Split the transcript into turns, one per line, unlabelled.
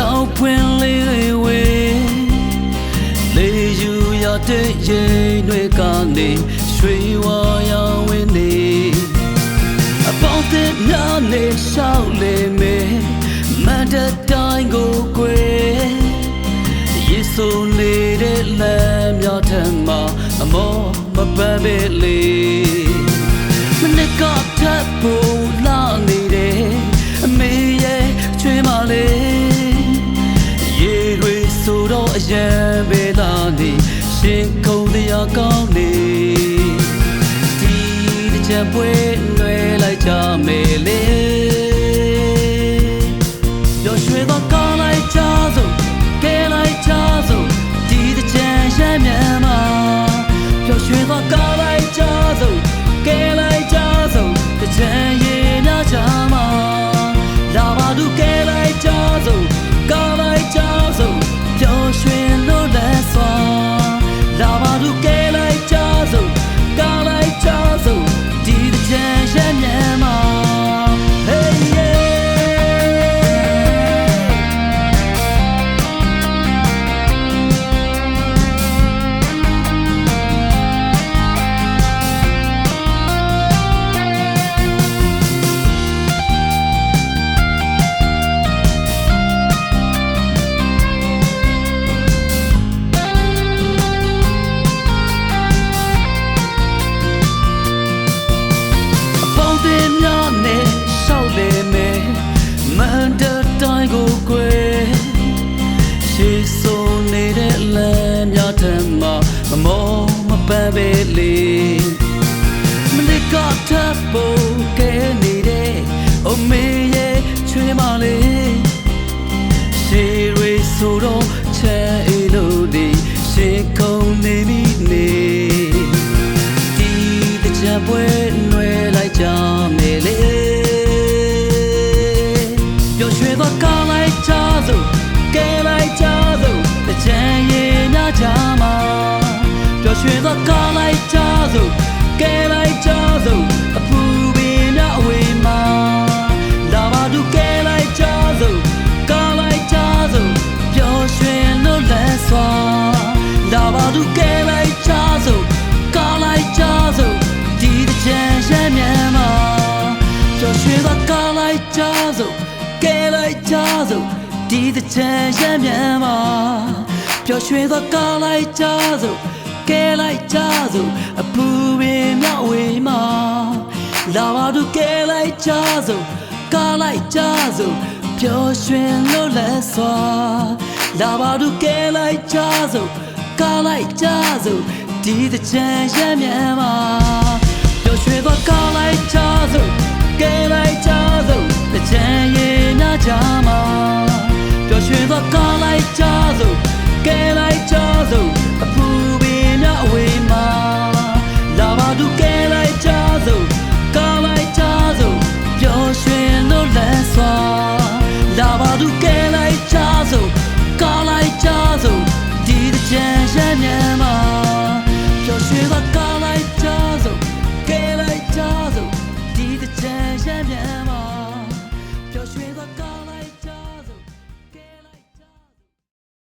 တောက်ပွင့်လေးဝေးလေယူရတဲ့ရင်တွေကနေရွှေဝါရောင်ဝင်နေအပေါင်းတဲ့များနဲ့ရှောက်လေမယ်မန္တတိုင်းကိုကွယ်ရေဆိုနေတဲ့လမ်းများထမ်းမှာအမောမပန်းပဲလေမနစ်ကထပ်ဖို့လာနေတယ်အမေရဲ့ချွေးမလေးရေတွေဆိုတော့အရန်ပဲလာနေရှင်ခုံတရားကောင်းနေဒီတစ်ချက်ပွဲလွယ်လိုက်ကြမယ်လေပျော်ရွှင်သောကောင်းလိုက်ကြစို့ကဲလိုက်ကြစို့ဒီတစ်ချက်ရမ်းမြန်မှာပျော်ရွှင်သောကောင်းလိုက်ကြစို့ကဲလိုက်ကြစို့တစ်ချက်ရင်များချမှာလာပါသူကဲလိုက်ကြစို့ကောင်းလိုက်ကြစို့ပျော်ရွှင်လို့လက်စွာလာပါသူကဲလိုက်ကြစို့ကောင်းလိုက်ကြစို့ဒီတစ်ချက်ရမ်းမြန်မှာမမောမပန်းပဲလေမနစ်ကထပ်ဖို့ကဲနေတဲ့အမေရဲ့ချွေးမလေးရှေးတွေဆိုတော့ချဲအေးလို့ဒီရှင်ခုံနေပြီနေဒီတစ်ချက်ပွဲနွယ်လိုက်ကြမယ်လေပျော်ရွှင်သောကောင်းလိုက်ကြစို့ကဲလိုက်ကြစို့တစ်ချက်ရင်များကြမှာပျော်ရွှင်သောကောင်းလိုက်ကြစို့ကဲလိုက်ကြစို့အပူပင်များအဝေးမှာလာပါသူကဲလိုက်ကြစို့ကောင်းလိုက်ကြစို့ပျော်ရွှင်လို့လက်စွာလာပါသူကဲလိုက်ကြစို့ကောင်းလိုက်ကြစို့ဒီတစ်ချက်ရမ်းမြန်မှာပျော်ရွှင်သောကောင်းလိုက်ကြစို့ကဲလိုက်ကြစို့ဒီတစ်ချက်ရမ်းမြန်မှာပျော်ရွှင်သောကောင်းလိုက်ကြစို့ကဲလိုက်ကြစို့အပူပင်မြောက်ဝေးမှာလာပါသူကဲလိုက်ကြစို့ကားလိုက်ကြစို့ပျော်ရွှင်လို့လက်စွာလာပါသူကဲလိုက်ကြစို့ကားလိုက်ကြစို့ဒီတစ်ချက်ရမ်းမြန်မှာပျော်ရွှင်သောကားလိုက်ကြစို့ကဲလိုက်ကြစို့တစ်ချက်ရင်များချမှာပျော်ရွှင်သောကားလိုက်ကြစို့ကဲလိုက်ကြစို့အပူပင်များအဝေးမှာလာပါသူကဲလိုက်ကြစို့ကောင်းလိုက်ကြစို့ပျော်ရွှင်လို့လက်စွာလာပါသူကဲလိုက်ကြစို့ကောင်းလိုက်ကြစို့ဒီတစ်ချက်ရမ်းမြန်မှာပျော်ရွှင်သော